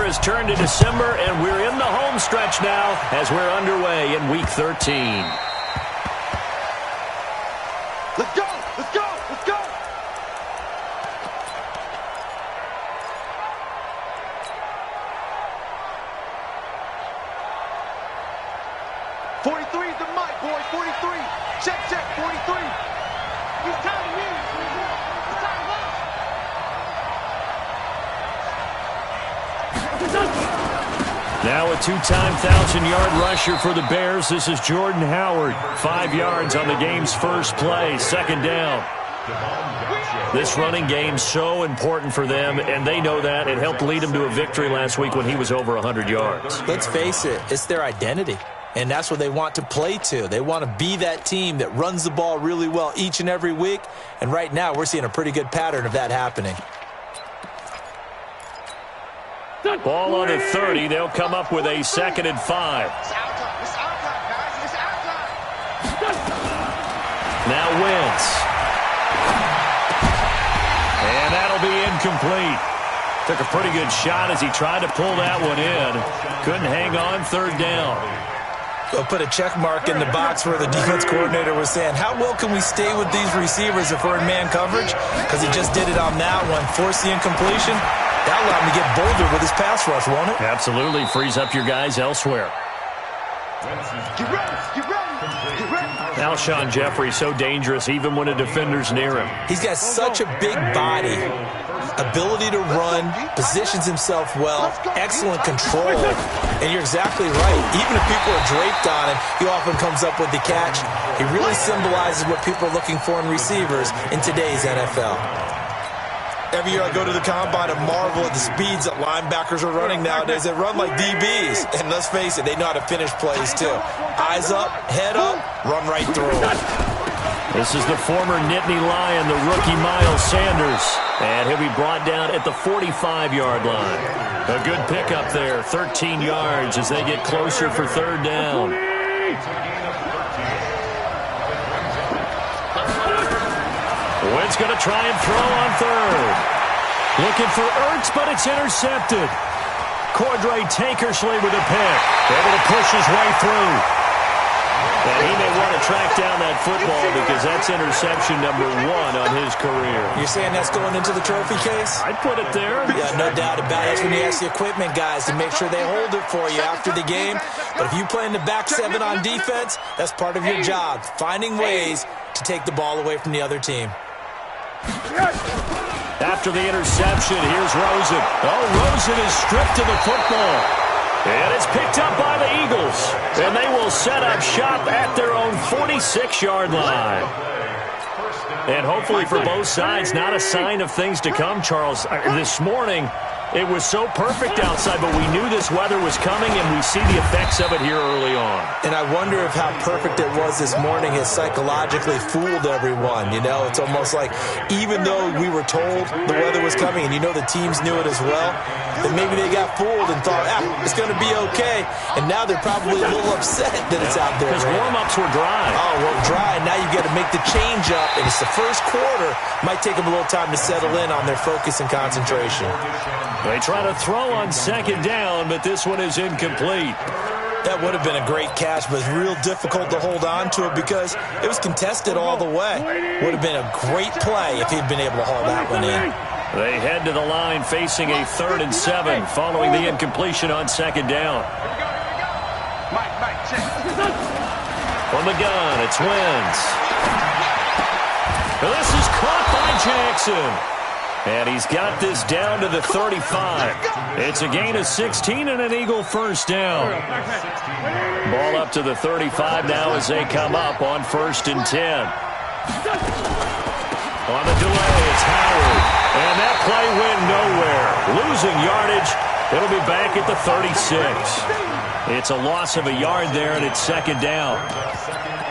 has turned to December, and we're in the home stretch now as we're underway in Week 13. Let's go! Let's go! Let's go! '43 is the mic, boys. 43. Check, check. 43. It's time to win. It's time to win. Now a two-time 1,000-yard rusher for the Bears. This is Jordan Howard. 5 yards on the game's first play. Second down. This running game's so important for them, and they know that. It helped lead them to a victory last week when he was over 100 yards. Let's face it, it's their identity. And that's what they want to play to. They want to be that team that runs the ball really well each and every week. And right now, we're seeing a pretty good pattern of that happening. Ball on the 30. They'll come up with a 2nd and 5. It's our time. It's our time, guys. It's our time. Now Wentz. And that'll be incomplete. Took a pretty good shot as he tried to pull that one in. Couldn't hang on. 3rd down. They'll put a check mark in the box where the defense coordinator was saying, how well can we stay with these receivers if we're in man coverage? Because he just did it on that one. Force the incompletion. That'll allow him to get bolder with his pass rush, won't it? Absolutely. Frees up your guys elsewhere. Get ready. Get ready. Get ready. Alshon Jeffrey, so dangerous even when a defender's near him. He's got such a big body, ability to run, positions himself well, excellent control. And you're exactly right. Even if people are draped on him, he often comes up with the catch. He really symbolizes what people are looking for in receivers in today's NFL. Every year I go to the combine and marvel at the speeds that linebackers are running nowadays. They run like DBs. And let's face it, they know how to finish plays too. Eyes up, head up, run right through them. This is the former Nittany Lion, the rookie Miles Sanders. And he'll be brought down at the 45-yard line. A good pickup there, 13 yards as they get closer for 3rd down. Wentz going to try and throw on 3rd. Looking for Ertz, but it's intercepted. Cordray Tankersley with a pick. Able to push his way through. And he may want to track down that football because that's interception number 1 on his career. You're saying that's going into the trophy case? I'd put it there. Yeah, no doubt about it. That's when you ask the equipment guys to make sure they hold it for you after the game. But if you play in the back 7 on defense, that's part of your job, finding ways to take the ball away from the other team. After the interception, here's Rosen. Oh, Rosen is stripped of the football. And it's picked up by the Eagles. And they will set up shop at their own 46-yard line. And hopefully for both sides, not a sign of things to come, Charles. This morning, it was so perfect outside, but we knew this weather was coming, and we see the effects of it here early on. And I wonder if how perfect it was this morning has psychologically fooled everyone. You know, it's almost like even though we were told the weather was coming, and you know the teams knew it as well, that maybe they got fooled and thought, it's going to be okay. And now they're probably a little upset that it's out there. Because warm-ups were dry. Oh, well, dry. Now you've got to make the change up, and it's the first quarter. Might take them a little time to settle in on their focus and concentration. They try to throw on 2nd down, but this one is incomplete. That would have been a great catch, but it's real difficult to hold on to it because it was contested all the way. Would have been a great play if he'd been able to haul that one in. They head to the line facing a 3rd and 7 following the incompletion on 2nd down. From the gun, it's Wentz. This is caught by Jackson. And he's got this down to the 35. It's a gain of 16 and an Eagle 1st down. Ball up to the 35 now as they come up on 1st and 10. On the delay, it's Howard. And that play went nowhere. Losing yardage. It'll be back at the 36. It's a loss of a yard there, and it's 2nd down.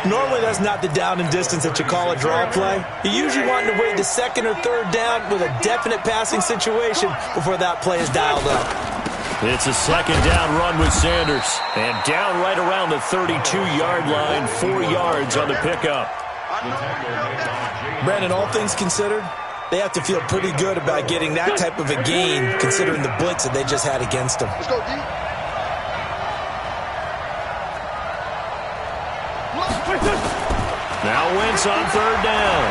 Normally that's not the down and distance that you call a draw play. You usually want to wait to 2nd or 3rd down with a definite passing situation before that play is dialed up. It's a 2nd down run with Sanders. And down right around the 32-yard line, 4 yards on the pickup. Brandon, all things considered, They have to feel pretty good about getting that type of a gain, considering the blitz that they just had against them. Let's go, D. Now Wentz on third down.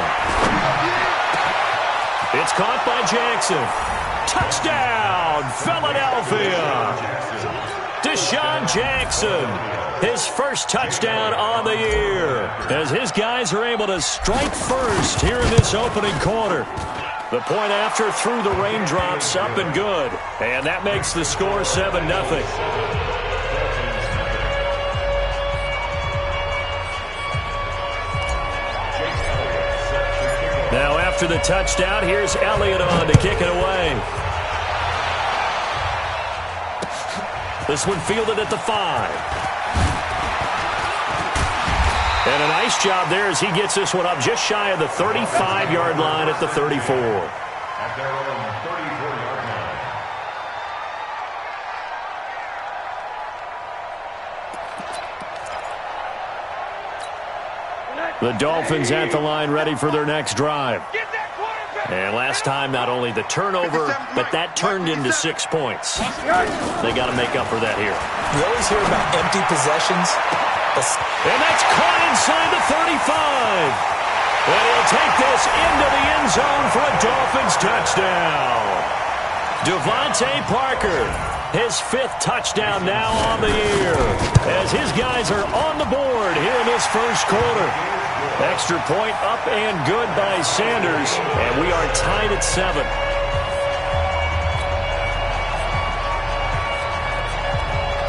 It's caught by Jackson. Touchdown, Philadelphia. Deshaun Jackson, his first touchdown on the year, as his guys are able to strike first here in this opening quarter. The point after through the raindrops, up and good. And that makes the score 7-0. Now after the touchdown, here's Elliott on to kick it away. This one fielded at the 5. And a nice job there as he gets this one up just shy of the 35-yard line at the 34. At their own 34-yard line. The Dolphins at the line ready for their next drive. And last time, not only the turnover, but that turned into 6 points. They got to make up for that here. You always hear about empty possessions. And that's caught inside the 35. And he'll take this into the end zone for a Dolphins touchdown. Devontae Parker, his 5th touchdown now on the year, as his guys are on the board here in this first quarter. Extra point up and good by Sanders, and we are tied at 7.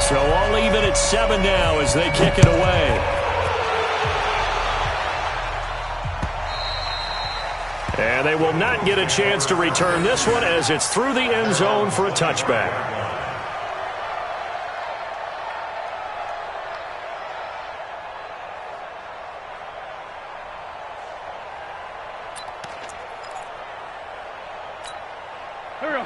So all even at 7 now as they kick it away. And they will not get a chance to return this one as it's through the end zone for a touchback.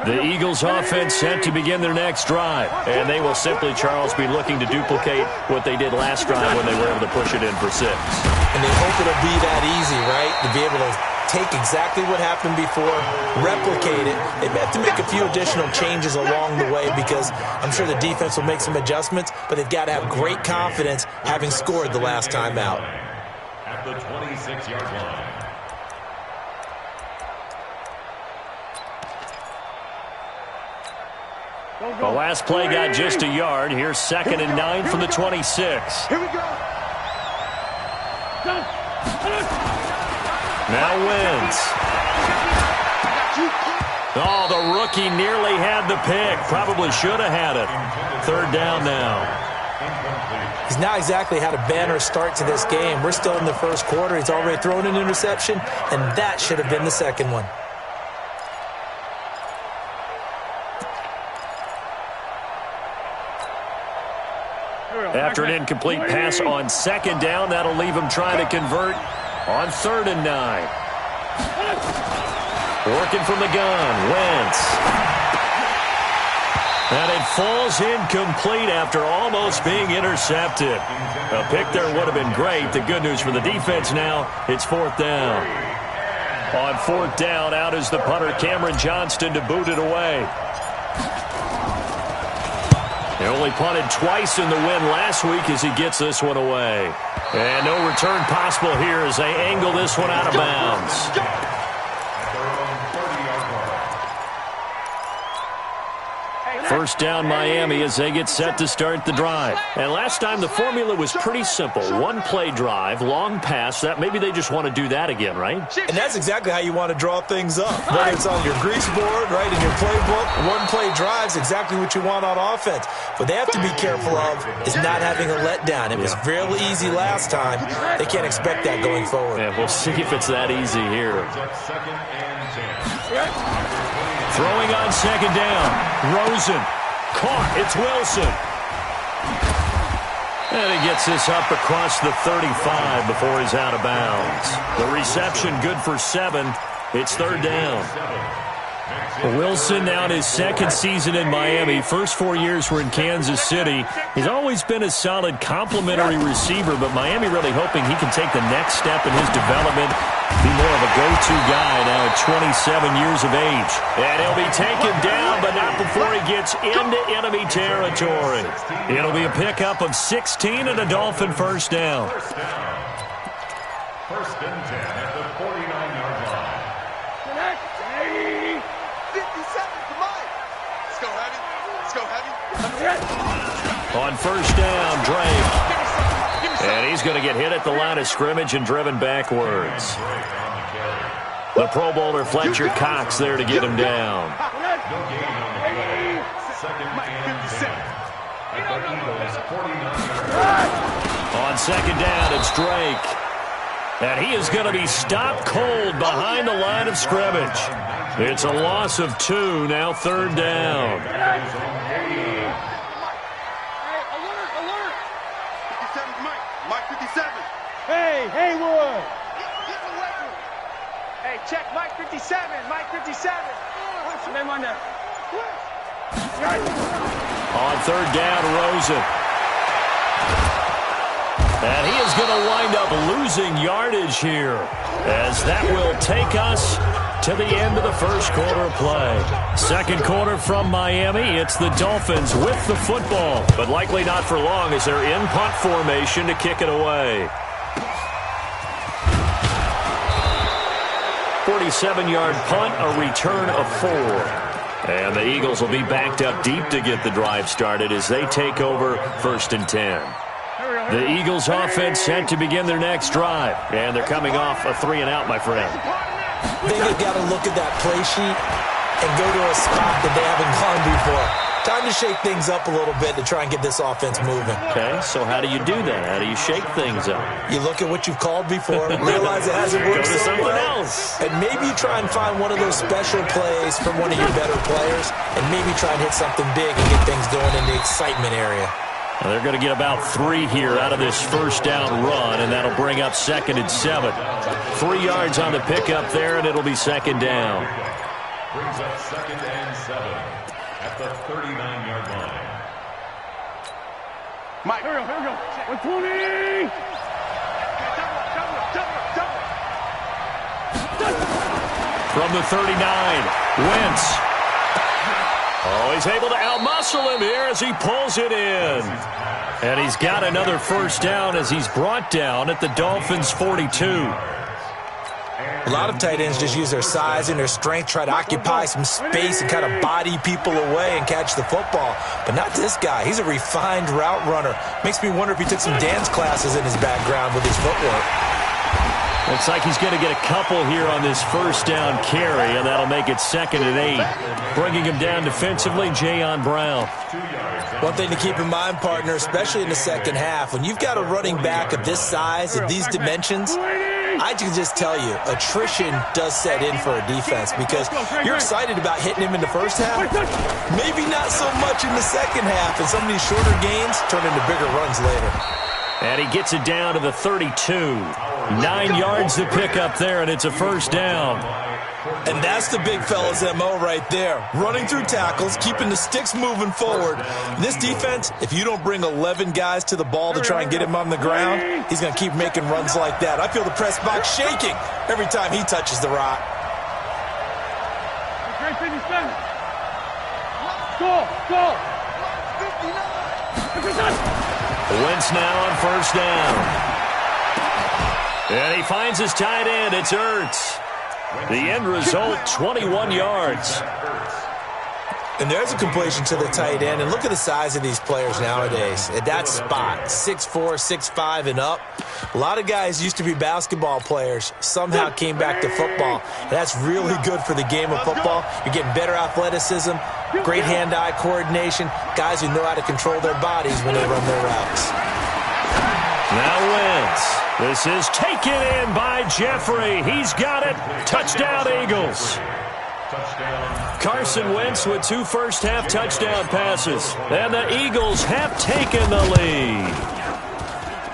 The Eagles offense set to begin their next drive. And they will simply, Charles, be looking to duplicate what they did last drive when they were able to push it in for 6. And they hope it'll be that easy, right? To be able to take exactly what happened before, replicate it. They may have to make a few additional changes along the way because I'm sure the defense will make some adjustments, but they've got to have great confidence having scored the last time out. At the 26-yard line. The last play got just a yard. Here's 2nd and 9 from the 26. Here we go. Now Wentz. Oh, the rookie nearly had the pick. Probably should have had it. 3rd down now. He's not exactly had a banner start to this game. We're still in the first quarter. He's already thrown an interception, and that should have been the second one. After an incomplete pass on 2nd down, that'll leave him trying to convert on 3rd and 9. Working from the gun, Wentz. And it falls incomplete after almost being intercepted. A pick there would have been great. The good news for the defense now, it's 4th down. On 4th down, out is the punter, Cameron Johnston, to boot it away. They only punted twice in the win last week as he gets this one away. And no return possible here as they angle this one out of bounds. First down Miami as they get set to start the drive. And last time the formula was pretty simple. 1-play drive, long pass. That maybe they just want to do that again, right? And that's exactly how you want to draw things up. Whether it's on your grease board, right, in your playbook, 1-play drive's exactly what you want on offense. What they have to be careful of is not having a letdown. It was fairly easy last time. They can't expect that going forward. Yeah, we'll see if it's that easy here. Throwing on 2nd down. Rosen. Caught. It's Wilson. And he gets this up across the 35 before he's out of bounds. The reception good for 7. It's 3rd down. Wilson now in his 2nd season in Miami. First 4 years were in Kansas City. He's always been a solid complementary receiver, but Miami really hoping he can take the next step in his development, Be more of a go-to guy now at 27 years of age. And he'll be taken down, but not before he gets into enemy territory. It'll be a pickup of 16 and a Dolphin first down. First and 10 at the 49-yard line. 57, come on. Let's go heavy. Let's go heavy. On first down, Drake. And he's going to get hit at the line of scrimmage and driven backwards. The Pro Bowler Fletcher Cox there to get him down. No gain on the play. Second and 10 at the Eagles' 49-yard line. On second down, it's Drake. And he is going to be stopped cold behind the line of scrimmage. It's a loss of 2, now third down. Hey, Haywood! Hey, check Mike 57, Mike 57. Name on there. On third down, Rosen. And he is going to wind up losing yardage here, as that will take us to the end of the first quarter of play. Second quarter from Miami. It's the Dolphins with the football, but likely not for long as they're in punt formation to kick it away. 47-yard punt, a return of 4. And the Eagles will be backed up deep to get the drive started as they take over first and 10. The Eagles offense set to begin their next drive. And they're coming off a 3-and-out, my friend. They've got to look at that play sheet and go to a spot that they haven't gone before. Time to shake things up a little bit to try and get this offense moving. Okay, so how do you do that? How do you shake things up? You look at what you've called before, realize it hasn't worked Go to so something well, else. and maybe try and find one of those special plays from one of your better players, and maybe try and hit something big and get things going in the excitement area. Well, they're going to get about 3 here out of this first down run, and that'll bring up second and 7. 3 yards on the pickup there, and it'll be second down. Brings up second and 7 at the 39-yard line. Mike, here we go. 120. From the 39, Wentz. Oh, he's able to outmuscle him here as he pulls it in. And he's got another first down as he's brought down at the Dolphins' 42. A lot of tight ends just use their size and their strength, try to occupy some space and kind of body people away and catch the football. But not this guy. He's a refined route runner. Makes me wonder if he took some dance classes in his background with his footwork. Looks like he's going to get a couple here on this first down carry, and that'll make it second and 8. Bringing him down defensively, Jayon Brown. One thing to keep in mind, partner, especially in the second half, when you've got a running back of this size, of these dimensions, I can just tell you, attrition does set in for a defense because you're excited about hitting him in the first half. Maybe not so much in the second half, and some of these shorter gains turn into bigger runs later. And he gets it down to the 32. 9 yards to pick up there, and it's a first down. And that's the big fella's MO right there. Running through tackles, keeping the sticks moving forward. This defense, if you don't bring 11 guys to the ball to try and get him on the ground, he's going to keep making runs like that. I feel the press box shaking every time he touches the rock. Go. Wentz now on first down. And he finds his tight end. It's Ertz. The end result, 21 yards. And there's a completion to the tight end. And look at the size of these players nowadays. At that spot, 6'4", 6'5", and up. A lot of guys used to be basketball players, somehow came back to football. And that's really good for the game of football. You're getting better athleticism, great hand-eye coordination, guys who know how to control their bodies when they run their routes. Now Wentz. This is taken in by Jeffrey. He's got it. Touchdown, Eagles. Carson Wentz with 2 first-half touchdown passes. And the Eagles have taken the lead.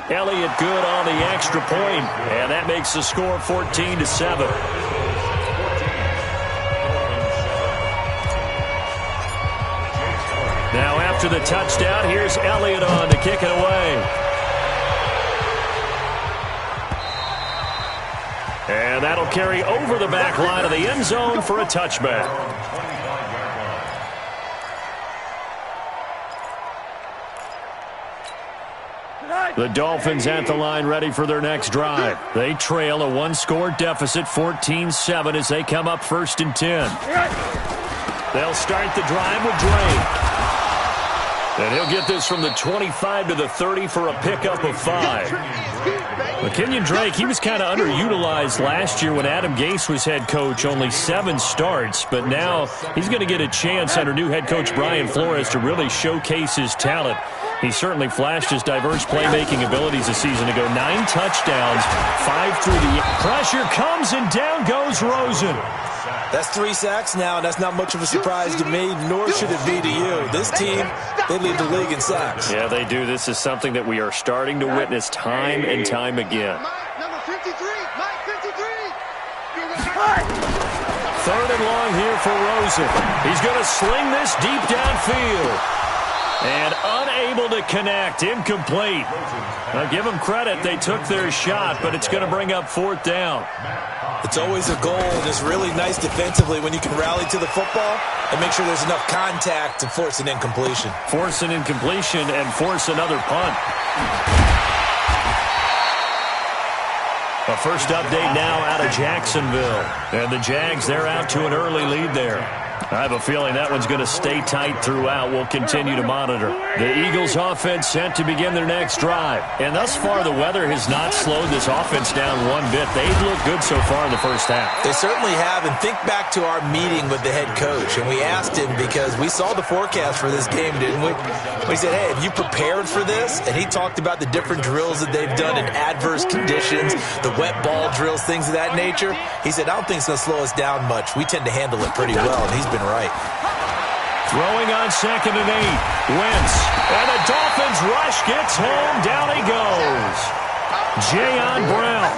Elliott good on the extra point, and that makes the score 14-7. Now after the touchdown, here's Elliott on to kick it away. And that'll carry over the back line of the end zone for a touchback. The Dolphins at the line ready for their next drive. They trail a one-score deficit, 14-7, as they come up 1st and 10. They'll start the drive with Drake. And he'll get this from the 25 to the 30 for a pickup of 5. Kenyon Drake, he was kind of underutilized last year when Adam Gase was head coach, only 7 starts. But now he's going to get a chance under new head coach Brian Flores to really showcase his talent. He certainly flashed his diverse playmaking abilities a season ago. 9 touchdowns, 5 through the pressure comes, and down goes Rosen. That's 3 sacks now, and that's not much of a surprise to me, nor should it be to you. This team, they lead the league in sacks. Yeah, they do. This is something that we are starting to witness time and time again. Number 53, Mike 53. 3rd and long here for Rosen. He's going to sling this deep downfield. And unable to connect, incomplete. Now, give them credit, they took their shot, but it's going to bring up 4th down. It's always a goal, and it's really nice defensively when you can rally to the football and make sure there's enough contact to force an incompletion. Force an incompletion and force another punt. A first update now out of Jacksonville. And the Jags, they're out to an early lead there. I have a feeling that one's going to stay tight throughout. We'll continue to monitor. The Eagles offense set to begin their next drive. And thus far, the weather has not slowed this offense down one bit. They've looked good so far in the first half. They certainly have. And think back to our meeting with the head coach. And we asked him because we saw the forecast for this game, didn't we? We said, hey, have you prepared for this? And he talked about the different drills that they've done in adverse conditions, the wet ball drills, things of that nature. He said, I don't think it's going to slow us down much. We tend to handle it pretty well, and he's been right. Throwing on 2nd and 8. Wentz. And the Dolphins rush gets home. Down he goes. Jayon Brown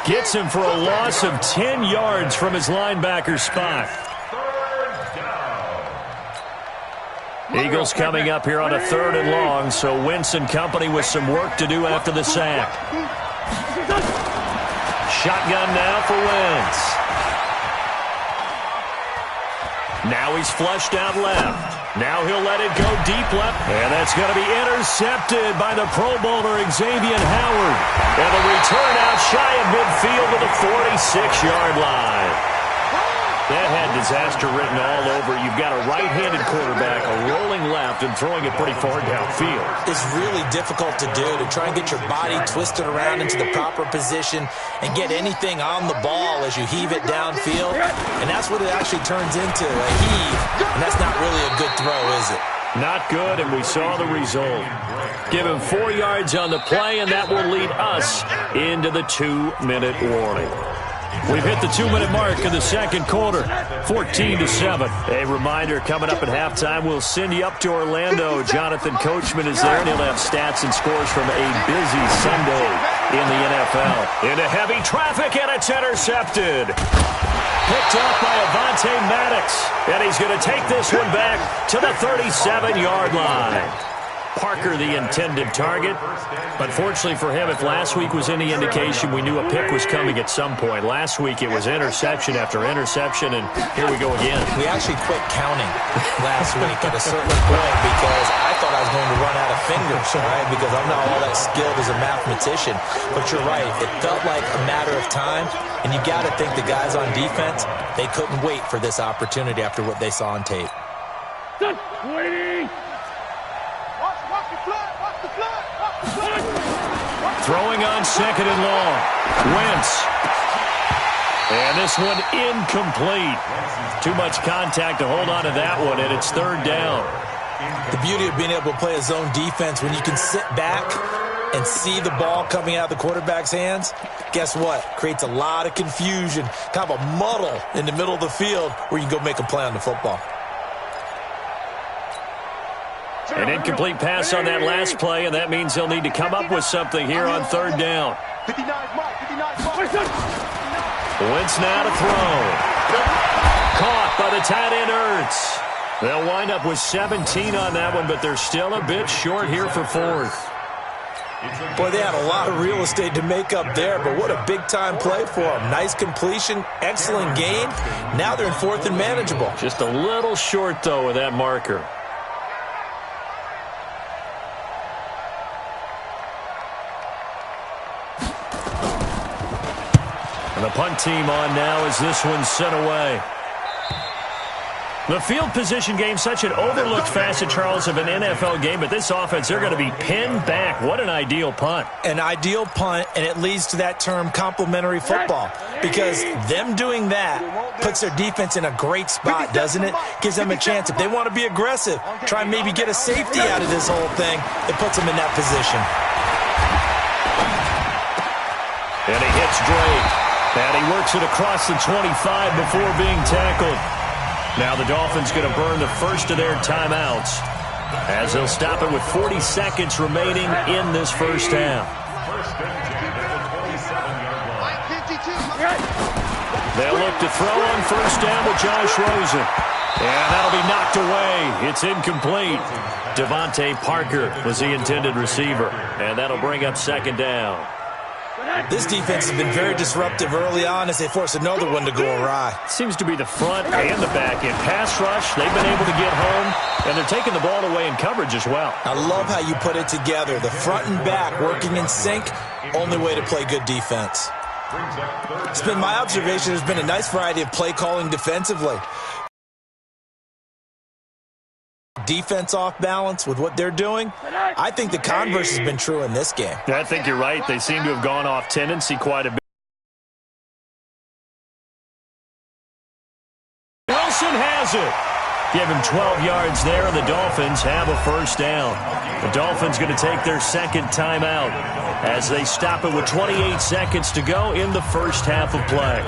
gets him for a loss of 10 yards from his linebacker spot. Eagles coming up here on a 3rd and long, so Wentz and company with some work to do after the sack. Shotgun now for Wentz. Now he's flushed out left. Now he'll let it go deep left. And that's going to be intercepted by the Pro Bowler Xavier Howard. And the return out shy of midfield to the 46-yard line. That had disaster written all over. You've got a right-handed quarterback, a rolling left, and throwing it pretty far downfield. It's really difficult to do, to try and get your body twisted around into the proper position and get anything on the ball as you heave it downfield. And that's what it actually turns into, a heave. And that's not really a good throw, is it? Not good, and we saw the result. Give him 4 yards on the play, and that will lead us into the 2-minute warning. We've hit the 2-minute mark in the second quarter, 14-7. A reminder, coming up at halftime, we'll send you up to Orlando. Jonathan Coachman is there, and he'll have stats and scores from a busy Sunday in the NFL. Into heavy traffic, and it's intercepted. Picked off by Avonte Maddox, and he's going to take this one back to the 37-yard line. Parker, the intended target. Unfortunately for him, if last week was any indication, we knew a pick was coming at some point. Last week it was interception after interception, and here we go again. We actually quit counting last week at a certain point because I thought I was going to run out of fingers, right? Because I'm not all that skilled as a mathematician. But you're right. It felt like a matter of time, and you got to think the guys on defense, they couldn't wait for this opportunity after what they saw on tape. Throwing on 2nd and long. Wentz. And this one incomplete. Too much contact to hold on to that one, and it's 3rd down. The beauty of being able to play a zone defense, when you can sit back and see the ball coming out of the quarterback's hands, guess what? Creates a lot of confusion, kind of a muddle in the middle of the field where you can go make a play on the football. An incomplete pass on that last play, and that means he'll need to come up with something here on 3rd down. 59 mark. Wentz now to throw. Caught by the tight end Ertz. They'll wind up with 17 on that one, but they're still a bit short here for 4th. Boy, they had a lot of real estate to make up there, but what a big-time play for them. Nice completion, excellent gain. Now they're in 4th and manageable. Just a little short, though, with that marker. And the punt team on now as this one's sent away. The field position game, such an overlooked facet, Charles, of an NFL game, but this offense, they're going to be pinned back. What an ideal punt. An ideal punt, and it leads to that term complementary football, because them doing that puts their defense in a great spot, doesn't it? Gives them a chance. If they want to be aggressive, try and maybe get a safety out of this whole thing, it puts them in that position. And he hits Drake. And he works it across the 25 before being tackled. Now the Dolphins going to burn the first of their timeouts as they'll stop it with 40 seconds remaining in this first half. They'll look to throw on first down with Josh Rosen. And that'll be knocked away. It's incomplete. Devontae Parker was the intended receiver. And that'll bring up second down. This defense has been very disruptive early on as they force another one to go awry. Seems to be the front and the back end. Pass rush, they've been able to get home, and they're taking the ball away in coverage as well. I love how you put it together. The front and back working in sync, only way to play good defense. It's been my observation there's been a nice variety of play calling defensively. Defense off balance with what they're doing. I think the converse has been true in this game. I think you're right. They seem to have gone off tendency quite a bit. Wilson has it. Give him 12 yards there, and the Dolphins have a first down. The Dolphins going to take their second timeout as they stop it with 28 seconds to go in the first half of play.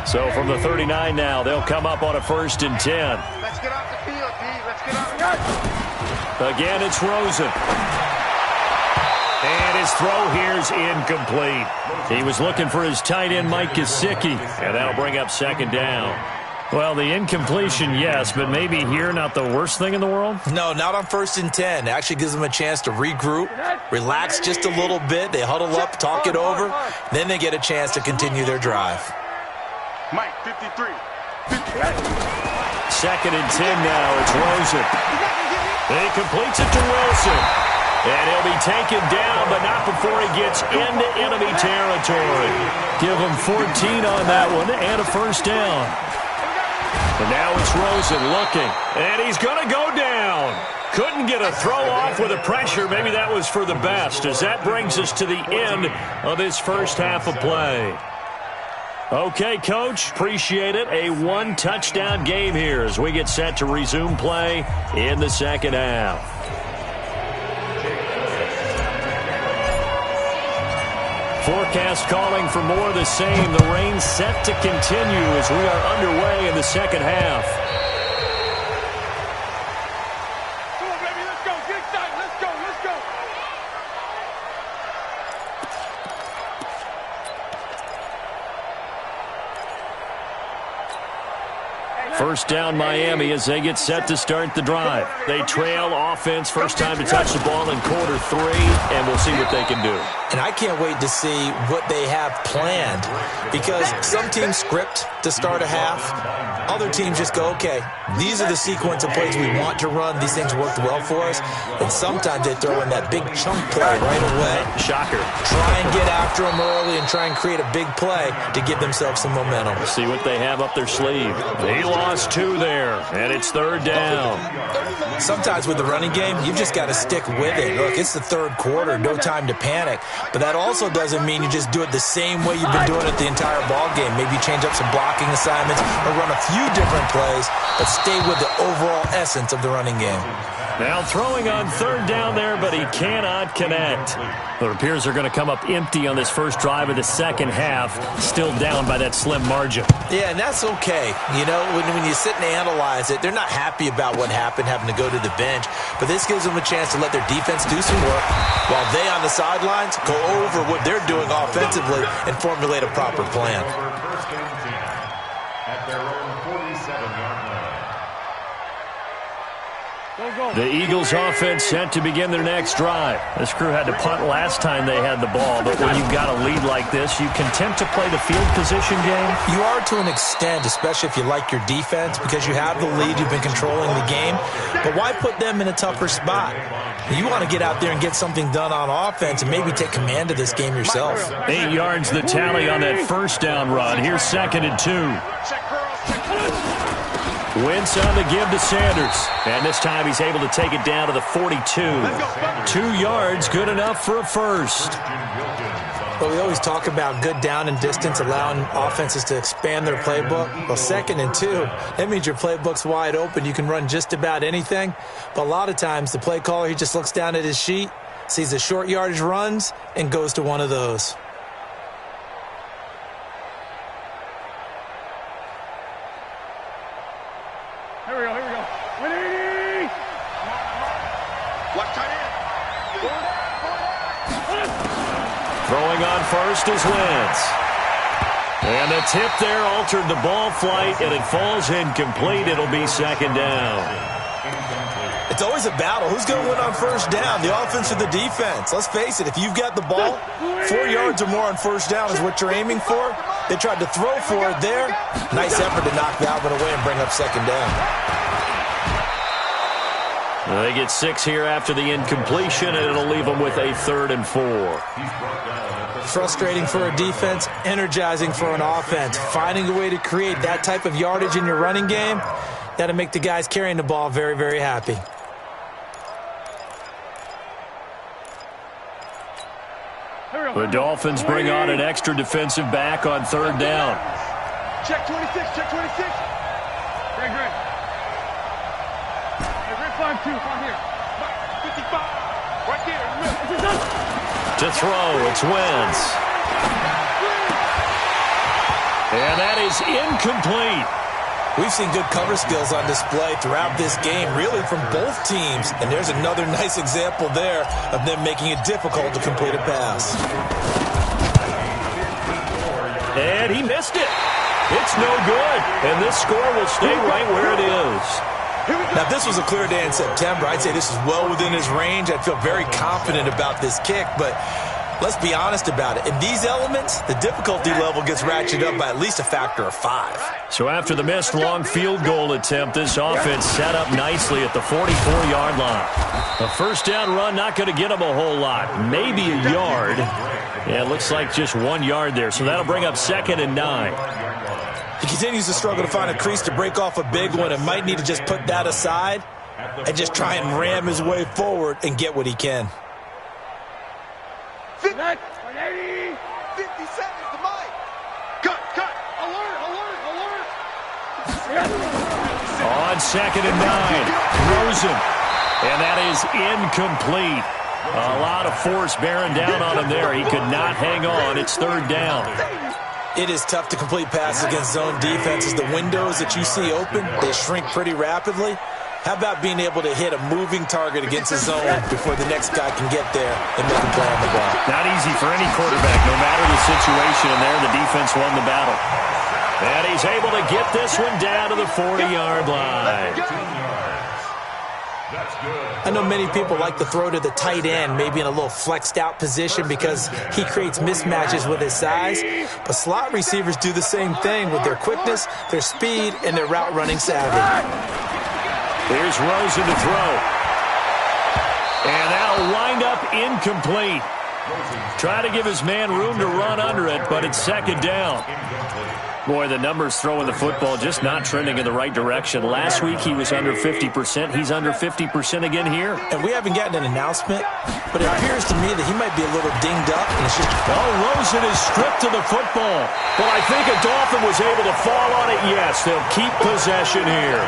So from the 39 now, they'll come up on a 1st and 10. Let's get off the field, D. Let's get off. Again, it's Rosen. And his throw here's incomplete. He was looking for his tight end, Mike Gesicki, and that'll bring up second down. Well, the incompletion, yes, but maybe here not the worst thing in the world? No, not on 1st and 10. It actually gives them a chance to regroup, relax just a little bit. They huddle up, talk it over, then they get a chance to continue their drive. Mike, 53. 2nd and 10 now. It's Rosen. He completes it to Wilson. And he'll be taken down, but not before he gets into enemy territory. Give him 14 on that one and a first down. And now it's Rosen looking. And he's going to go down. Couldn't get a throw off with the pressure. Maybe that was for the best, as that brings us to the end of this first half of play. Okay, Coach, appreciate it. A one-touchdown game here as we get set to resume play in the second half. Forecast calling for more of the same. The rain set to continue as we are underway in the second half. Come on, baby, let's go. Get excited. Let's go. Let's go. First down Miami as they get set to start the drive. They trail offense, first time to touch the ball in quarter 3, and we'll see what they can do. And I can't wait to see what they have planned, because some teams script to start a half. Other teams just go, okay, these are the sequence of plays we want to run. These things worked well for us. And sometimes they throw in that big chunk play right away. Shocker. Try and get after them early and try and create a big play to give themselves some momentum. See what they have up their sleeve. He lost 2 there, and it's 3rd down. Sometimes with the running game, you've just got to stick with it. Look, it's the 3rd quarter, no time to panic. But that also doesn't mean you just do it the same way you've been doing it the entire ball game. Maybe change up some blocking assignments or run a few different plays, but stay with the overall essence of the running game. Now throwing on 3rd down there, but he cannot connect. It appears they're going to come up empty on this first drive of the second half, still down by that slim margin. Yeah, and that's okay. You know, when you sit and analyze it, they're not happy about what happened, having to go to the bench, but this gives them a chance to let their defense do some work while they on the sidelines go over what they're doing offensively and formulate a proper plan. At their own 47-yard line. The Eagles offense set to begin their next drive. This crew had to punt last time they had the ball, but when you've got a lead like this, you content to play the field position game? You are to an extent, especially if you like your defense, because you have the lead, you've been controlling the game. But why put them in a tougher spot? You want to get out there and get something done on offense and maybe take command of this game yourself. 8 yards the tally on that first down run. Here's 2nd and 2. Wentz on the give to Sanders. And this time he's able to take it down to the 42. 2 yards, good enough for a first. Well, we always talk about good down and distance, allowing offenses to expand their playbook. Well, 2nd and 2, that means your playbook's wide open. You can run just about anything. But a lot of times the play caller, he just looks down at his sheet, sees the short yardage runs, and goes to one of those. Here we go. Winnie! Left tight end. Throwing on first is Wentz. And the tip there altered the ball flight, and it falls incomplete. It'll be 2nd down. It's always a battle. Who's going to win on first down, the offense or the defense? Let's face it, if you've got the ball, 4 yards or more on first down is what you're aiming for. They tried to throw for it there. Nice effort to knock that one away and bring up 2nd down. They get 6 here after the incompletion, and it'll leave them with a 3rd and 4. Frustrating for a defense, energizing for an offense. Finding a way to create that type of yardage in your running game, that'll make the guys carrying the ball very, very happy. The Dolphins bring on an extra defensive back on 3rd down. Check 26, check 26. Greg. Red 5-2, right here. 55, right there. To throw, it's Wentz. And that is incomplete. We've seen good cover skills on display throughout this game, really from both teams. And there's another nice example there of them making it difficult to complete a pass. And he missed it. It's no good. And this score will stay right where it is. Now, if this was a clear day in September, I'd say this is well within his range. I'd feel very confident about this kick, but let's be honest about it. In these elements, the difficulty level gets ratcheted up by at least a factor of 5. So after the missed long field goal attempt, this offense set up nicely at the 44-yard line. A first down run, not going to get them a whole lot. Maybe a yard. Yeah, it looks like just 1 yard there. So that'll bring up 2nd and 9. He continues to struggle to find a crease to break off a big one and might need to just put that aside and just try and ram his way forward and get what he can. 50 seconds to Mike. Cut. Alert. On 2nd and 9, throws him. And that is incomplete. A lot of force bearing down on him there. He could not hang on. It's 3rd down. It is tough to complete passes against zone defenses. The windows that you see open, they shrink pretty rapidly. How about being able to hit a moving target against a zone before the next guy can get there and make a play on the ball? Not easy for any quarterback, no matter the situation. And there, the defense won the battle. And he's able to get this one down to the 40-yard line. I know many people like to throw to the tight end, maybe in a little flexed out position because he creates mismatches with his size. But slot receivers do the same thing with their quickness, their speed, and their route running savvy. Here's Rosen to throw. And that'll wind up incomplete. Try to give his man room to run under it, but it's 2nd down. Boy, the numbers throwing the football just not trending in the right direction. Last week he was under 50%. He's under 50% again here. And we haven't gotten an announcement, but it appears to me that he might be a little dinged up. And it's just Rosen is stripped to the football. But I think a Dolphin was able to fall on it. Yes, they'll keep possession here.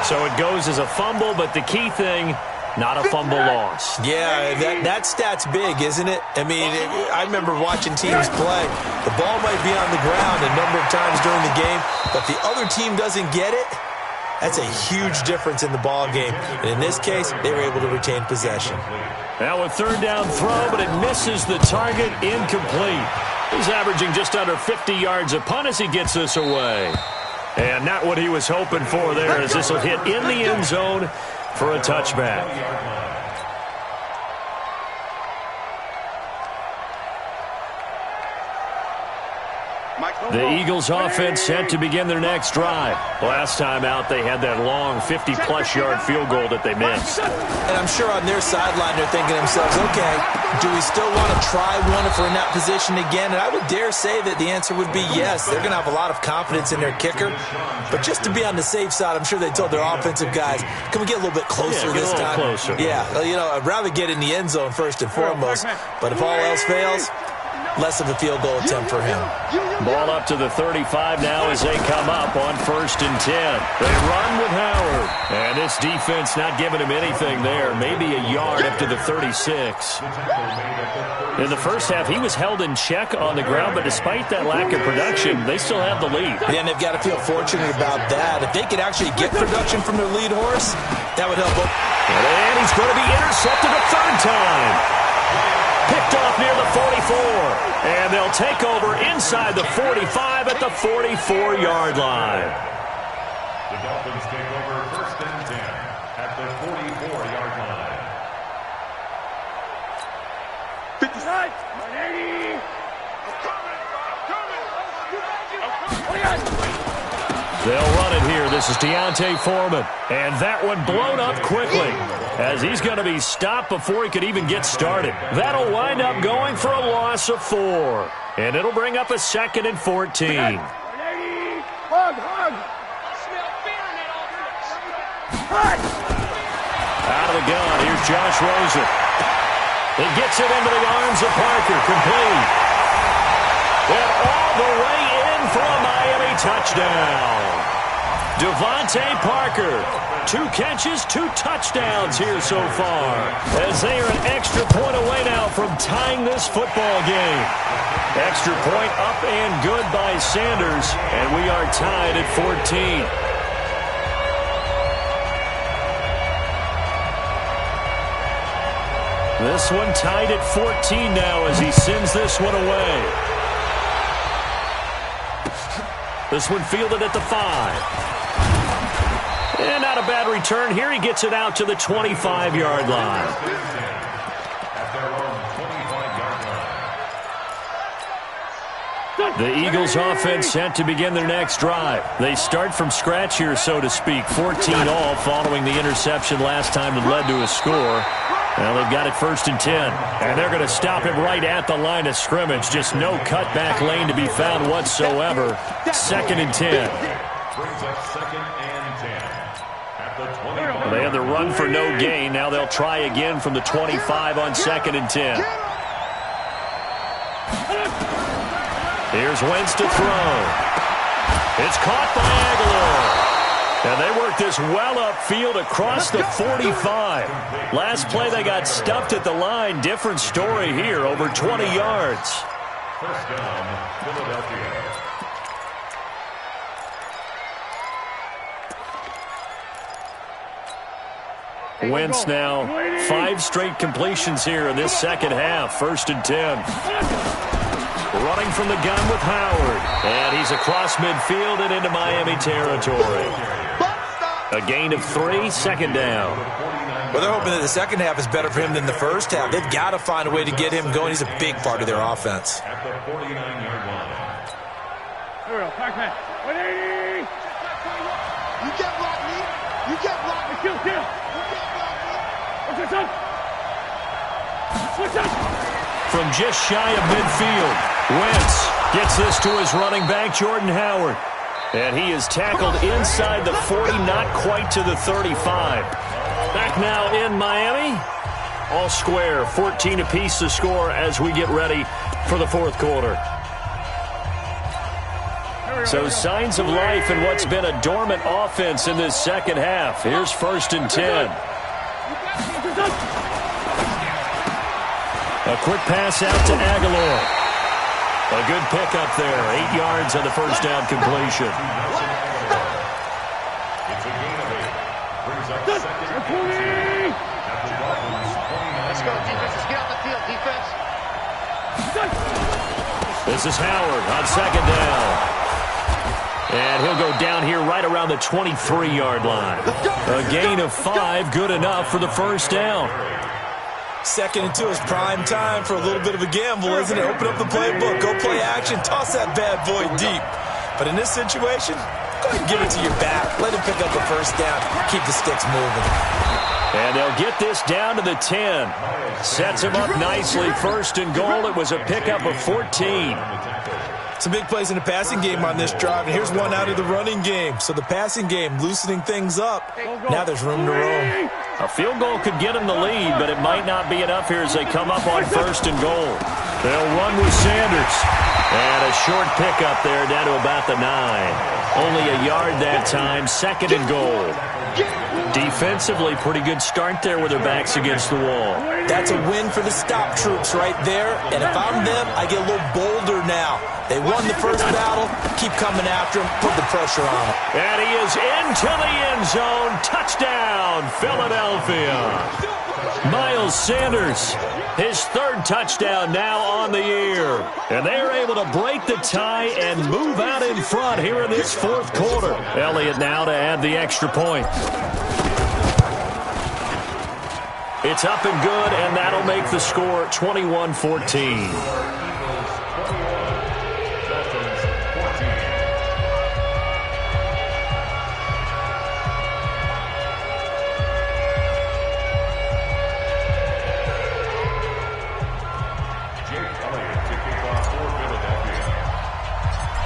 So it goes as a fumble, but the key thing, not a fumble loss. Yeah, that stat's big, isn't it? I mean, I remember watching teams play. The ball might be on the ground a number of times during the game, but if the other team doesn't get it, that's a huge difference in the ball game. And in this case, they were able to retain possession. Now a 3rd down throw, but it misses the target, incomplete. He's averaging just under 50 yards a punt as he gets this away. And not what he was hoping for there, as this will hit in the end zone. for a touchback. The Eagles offense set to begin their next drive. Last time out, they had that long 50-plus yard field goal that they missed. And I'm sure on their sideline they're thinking to themselves, okay, do we still want to try one if we're in that position again? And I would dare say that the answer would be yes. They're going to have a lot of confidence in their kicker. But just to be on the safe side, I'm sure they told their offensive guys, can we get a little bit closer this time? Closer. Yeah, you know, I'd rather get in the end zone first and foremost. But if all else fails, less of a field goal attempt for him. Ball up to the 35 now as they come up on 1st and 10. They run with Howard. And this defense not giving him anything there. Maybe a yard up to the 36. In the first half, he was held in check on the ground, but despite that lack of production, they still have the lead. Yeah, and they've got to feel fortunate about that. If they could actually get production from their lead horse, that would help them. And he's going to be intercepted a third time. Picked off near the 44. And they'll take over inside the 45 at the 44-yard line. The Dolphins take over 1st and 10 at the 44-yard line. 59. They'll run it here. This is Deontay Foreman. And that one blown up quickly as he's going to be stopped before he could even get started. That'll wind up going for a loss of 4. And it'll bring up a 2nd and 14. Out of the gun, here's Josh Rosen. He gets it into the arms of Parker, complete. And all the way in for a Miami touchdown. Devontae Parker, 2 catches, 2 touchdowns here so far, as they are an extra point away now from tying this football game. Extra point up and good by Sanders, and we are tied at 14. This one tied at 14 now as he sends this one away. This one fielded at the 5. And not a bad return here. He gets it out to the 25-yard line. The Eagles offense set to begin their next drive. They start from scratch here, so to speak. 14 all following the interception last time that led to a score. Well, they've got it 1st and 10. And they're going to stop him right at the line of scrimmage. Just no cutback lane to be found whatsoever. 2nd and 10. Brings up 2nd and 10 at the 20. They had the run for no gain. Now they'll try again from the 25 on 2nd and 10. Here's Wentz to throw. It's caught by Aguilar. And they work this well upfield across the 45. Last play they got stuffed at the line. Different story here, over 20 yards. 1st down, Philadelphia. Wentz now 5 straight completions here in this second half. 1st and 10. Running from the gun with Howard. And he's across midfield and into Miami territory. A gain of 3, 2nd down. Well, they're hoping that the second half is better for him than the first half. They've got to find a way to get him going. He's a big part of their offense. At the 49-yard line. Here we go, Pac-Man. 180. You get blocked, me. You get blocked. Kill. You get blocked, me. What's up? From just shy of midfield, Wentz gets this to his running back, Jordan Howard. And he is tackled inside the 40, not quite to the 35. Back now in Miami. All square, 14 apiece to score as we get ready for the 4th quarter. So signs of life in what's been a dormant offense in this second half. Here's 1st and 10. A quick pass out to Aguilar. A good pickup there. 8 yards on the 1st down completion. It's a gain of 8. Brings up 2nd and 10 at the Dolphins' 29. Let's go, defense. Let's get on the field, defense. This is Howard on 2nd down. And he'll go down here right around around the 23-yard line. A gain of 5, good enough for the first down. 2nd and 2 is prime time for a little bit of a gamble, isn't it? Open up the playbook, go play action, toss that bad boy deep. But in this situation, go ahead and give it to your back. Let him pick up a first down. Keep the sticks moving. And they'll get this down to the 10. Sets him up nicely. 1st and goal. It was a pickup of 14. Some big plays in the passing game on this drive, and here's one out of the running game. So the passing game loosening things up. Now there's room to roam. A field goal could get them the lead, but it might not be enough here as they come up on 1st and goal. They'll run with Sanders. And a short pickup there down to about the 9. Only a yard that time. 2nd and goal. Defensively, pretty good start there with their backs against the wall. That's a win for the stop troops right there. And if I'm them, I get a little bolder now. They won the first battle. Keep coming after him. Put the pressure on him. And he is into the end zone. Touchdown, Philadelphia. Miles Sanders, his 3rd touchdown now on the year. And they are able to break the tie and move out in front here in this 4th quarter. Elliott now to add the extra point. It's up and good, and that'll make the score 21-14.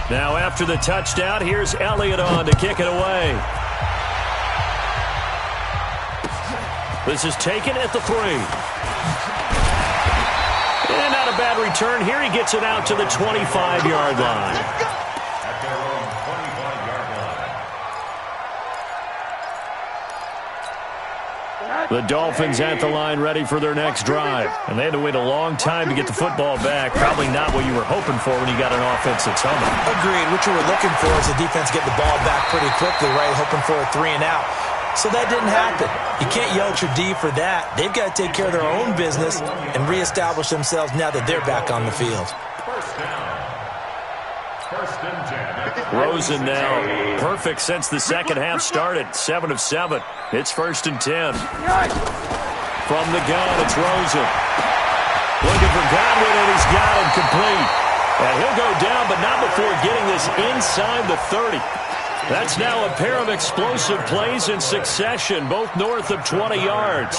Now after the touchdown, here's Elliott on to kick it away. This is taken at the 3. And not a bad return here. He gets it out to the 25-yard line. At their own 25-yard line. The Dolphins at the line ready for their next drive. And they had to wait a long time to get the football back. Probably not what you were hoping for when you got an offense that's humming. Agreed. What you were looking for is the defense get the ball back pretty quickly, right? Hoping for a 3 and out. So that didn't happen. You can't yell at your D for that. They've got to take care of their own business and reestablish themselves now that they're back on the field. First down. 1st and 10. Rosen now perfect since the second half started. 7 of 7. It's 1st and 10. From the gun, it's Rosen. Looking for Godwin, and he's got him complete. And he'll go down, but not before getting this inside the 30. That's now a pair of explosive plays in succession, both north of 20 yards.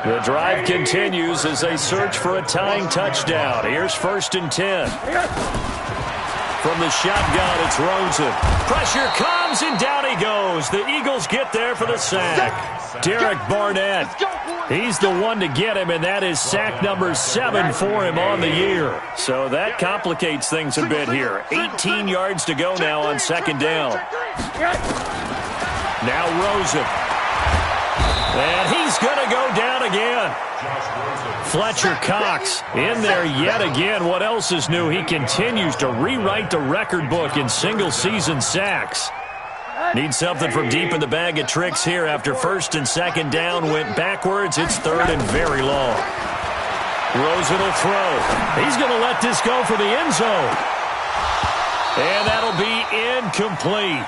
The drive continues as they search for a tying touchdown. Here's 1st and 10. From the shotgun, it's Rosen. Pressure comes, and down he goes. The Eagles get there for the sack. Derek Barnett, he's the one to get him, and that is sack number 7 for him on the year. So that complicates things a bit here. 18 yards to go now on 2nd down. Now Rosen. And he's going to go down again. Fletcher Cox in there yet again. What else is new? He continues to rewrite the record book in single-season sacks. Needs something from deep in the bag of tricks here after 1st and 2nd down went backwards. It's 3rd and very long. Rosen will throw. He's going to let this go for the end zone. And that'll be incomplete.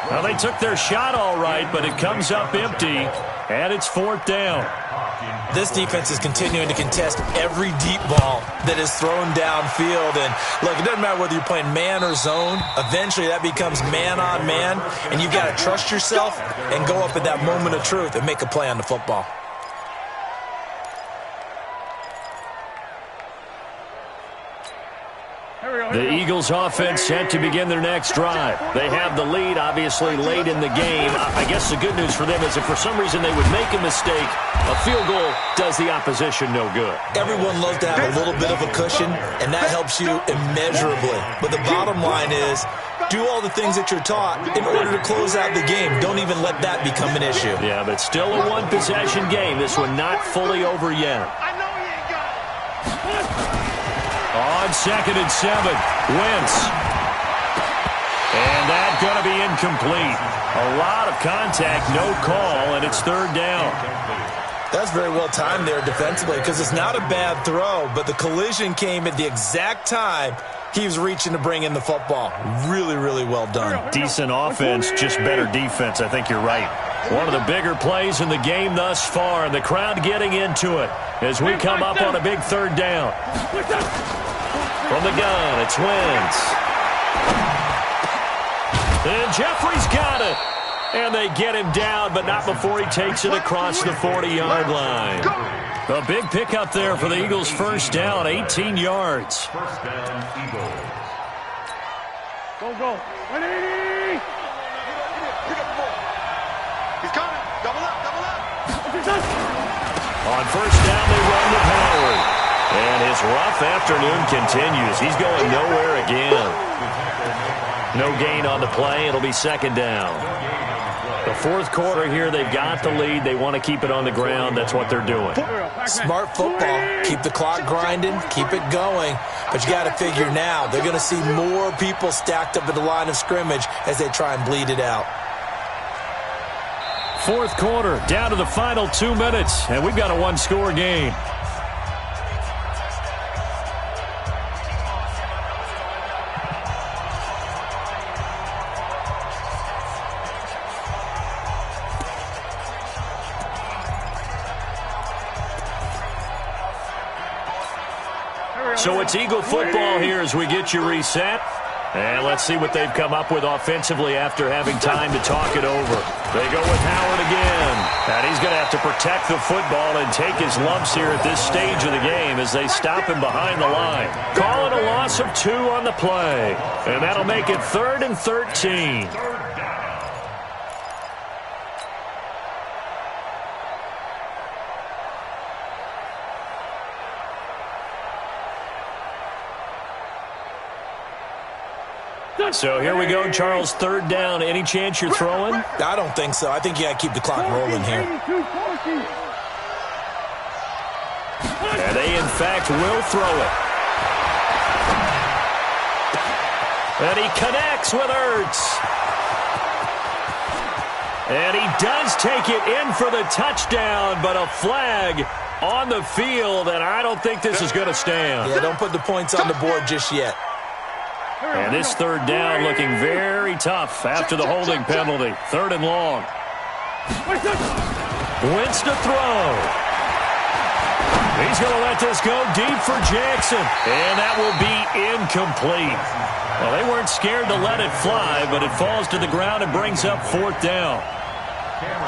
Well, they took their shot all right, but it comes up empty, and it's 4th down. This defense is continuing to contest every deep ball that is thrown downfield. And, look, it doesn't matter whether you're playing man or zone. Eventually, that becomes man-on-man, and you've got to trust yourself and go up at that moment of truth and make a play on the football. The Eagles offense set to begin their next drive. They have the lead, obviously, late in the game. I guess the good news for them is if for some reason they would make a mistake, a field goal does the opposition no good. Everyone loves to have a little bit of a cushion, and that helps you immeasurably. But the bottom line is, do all the things that you're taught in order to close out the game. Don't even let that become an issue. Yeah, but still a one-possession game. This one not fully over yet. On 2nd and 7, Wentz. And that's going to be incomplete. A lot of contact, no call, and it's 3rd down. That's very well timed there defensively because it's not a bad throw, but the collision came at the exact time he was reaching to bring in the football. Really, really well done. Decent offense, just better defense. I think you're right. One of the bigger plays in the game thus far, and the crowd getting into it as we come up on a big third down. From the gun, it's Wentz. And Jeffrey's got it. And they get him down, but not before he takes it across the 40-yard line. A big pickup there for the Eagles' first down, 18 yards. First down, Eagles. Go. 180. He's coming. Double up. On first down, they run to Howard. And his rough afternoon continues. He's going nowhere again. No gain on the play. It'll be second down. The fourth quarter here, they've got the lead. They want to keep it on the ground. That's what they're doing. Smart football. Keep the clock grinding. Keep it going. But you got to figure now, they're going to see more people stacked up at the line of scrimmage as they try and bleed it out. Fourth quarter, down to the final 2 minutes, and we've got a one-score game. So it's Eagle football here as we get you reset. And let's see what they've come up with offensively after having time to talk it over. They go with Howard again. And he's going to have to protect the football and take his lumps here at this stage of the game as they stop him behind the line. Call it a loss of 2 on the play. And that'll make it 3rd and 13. So here we go, Charles, third down. Any chance you're throwing? I don't think so. I think you got to keep the clock rolling here. And they, in fact, will throw it. And he connects with Ertz. And he does take it in for the touchdown, but a flag on the field, and I don't think this is going to stand. Yeah, don't put the points on the board just yet. And this third down looking very tough after the holding penalty. 3rd and long. Wentz to throw. He's going to let this go deep for Jackson. And that will be incomplete. Well, they weren't scared to let it fly, but it falls to the ground and brings up 4th down.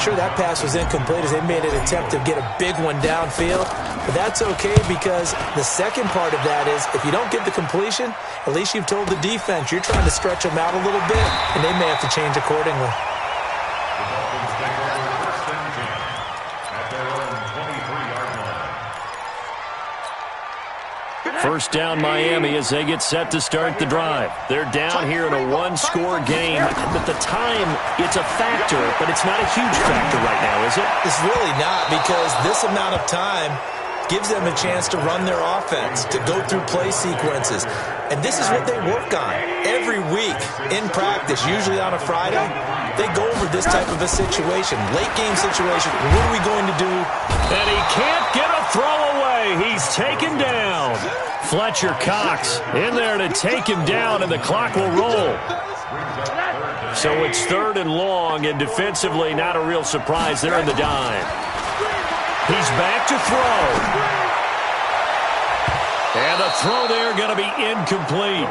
Sure, that pass was incomplete as they made an attempt to get a big one downfield. But that's okay because the second part of that is if you don't get the completion, at least you've told the defense you're trying to stretch them out a little bit, and they may have to change accordingly. First down, Miami, as they get set to start the drive. They're down here in a one-score game. At the time, it's a factor, but it's not a huge factor right now, is it? It's really not because this amount of time gives them a chance to run their offense, to go through play sequences. And this is what they work on every week in practice, usually on a Friday. They go over this type of a situation, late-game situation. What are we going to do? And he can't get a throw away. He's taken down. Fletcher Cox in there to take him down, and the clock will roll. So it's 3rd and long, and defensively not a real surprise. They're in the dime. He's back to throw. And the throw there going to be incomplete.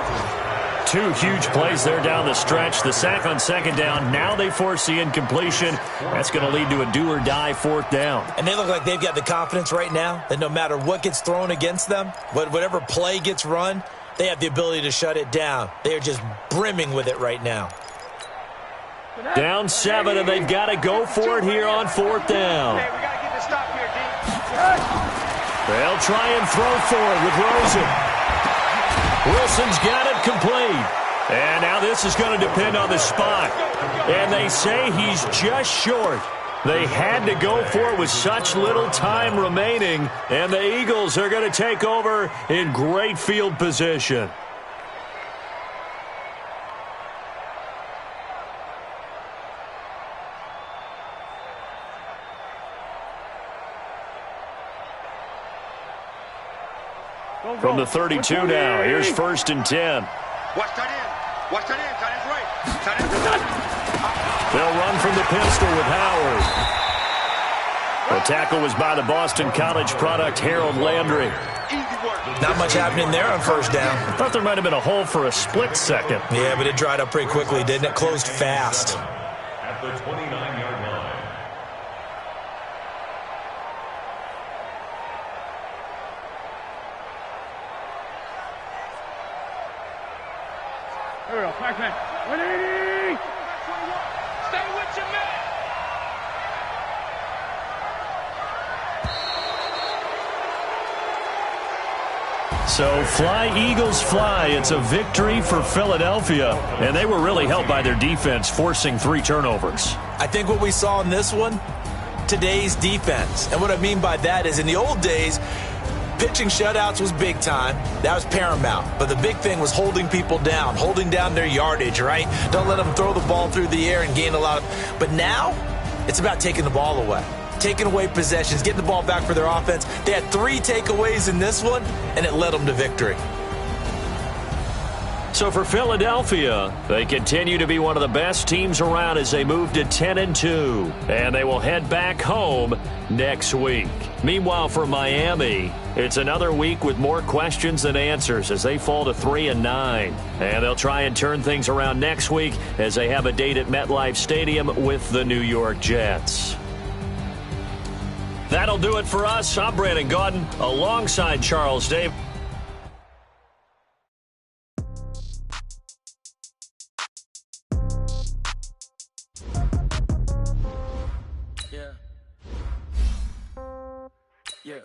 2 huge plays there down the stretch. The sack on 2nd down. Now they force the incompletion. That's going to lead to a do-or-die 4th down. And they look like they've got the confidence right now that no matter what gets thrown against them, whatever play gets run, they have the ability to shut it down. They are just brimming with it right now. Down 7, and they've got to go for it here on 4th down. Hey, we got to get this stop here, D. They'll try and throw for it with Rosen. Wilson's got it complete. And now this is going to depend on the spot. And they say he's just short. They had to go for it with such little time remaining. And the Eagles are going to take over in great field position. From the 32 now, here's 1st and 10. Watch that in. Watch that in. That is right. That is They'll run from the pistol with Howard. The tackle was by the Boston College product, Harold Landry. easy work. Not much happening there on first down. Thought there might have been a hole for a split second. Yeah, but it dried up pretty quickly, didn't it? Closed fast. At the 29-yard line. Here we go. Back man. 180. Stay with your man. So fly, Eagles, fly. It's a victory for Philadelphia. And they were really helped by their defense, forcing 3 turnovers. I think what we saw in this one, today's defense. And what I mean by that is in the old days, pitching shutouts was big time. That was paramount. But the big thing was holding people down, holding down their yardage, right? Don't let them throw the ball through the air and gain a lot of... But now, it's about taking the ball away. Taking away possessions, getting the ball back for their offense. They had 3 takeaways in this one, and it led them to victory. So for Philadelphia, they continue to be one of the best teams around as they move to 10-2. And they will head back home next week. Meanwhile, for Miami, it's another week with more questions than answers as they fall to 3-9. And they'll try and turn things around next week as they have a date at MetLife Stadium with the New York Jets. That'll do it for us. I'm Brandon Gaudin alongside Charles Davis. Yeah. Yeah.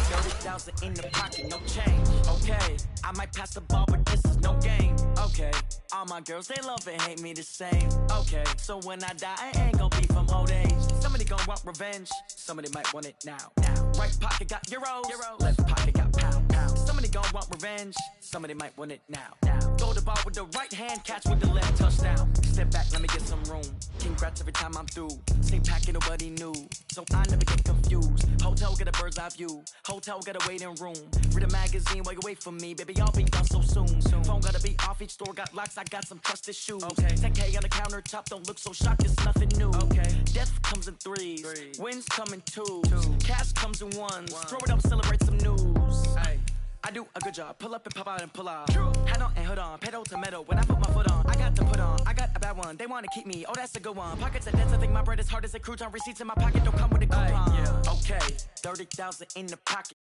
30,000 in the pocket, no change. Okay, I might pass the ball, but this is no game. Okay, all my girls, they love and hate me the same. Okay, so when I die, I ain't gonna be from old age. Somebody gonna want revenge, somebody might want it now. Right pocket got euros, left pocket got pound. Somebody gonna want revenge, somebody might want it now. Throw the ball with the right hand, catch with the left, touchdown. Step back, let me get some room. Congrats every time I'm through. Stay packing, nobody knew, so I never get confused. Hotel get a bird's eye view. Hotel got a waiting room. Read a magazine while you wait for me, baby. I'll be done so soon. Phone gotta be off. Each store got locks. I got some trusted shoes. Okay. 10K on the countertop. Don't look so shocked. It's nothing new. Okay. Death comes in threes. Wins come in twos. Cash comes in ones. Throw it up, celebrate some news. Hey. I do a good job. Pull up and pop out and pull out. Hat on and hood on. Pedal to metal. When I put my foot on, I got to put on. I got a bad one. They want to keep me. Oh, that's a good one. Pockets are dense. I think my bread is hard as a crouton. Receipts in my pocket don't come with a coupon. Okay, 30,000 in the pocket.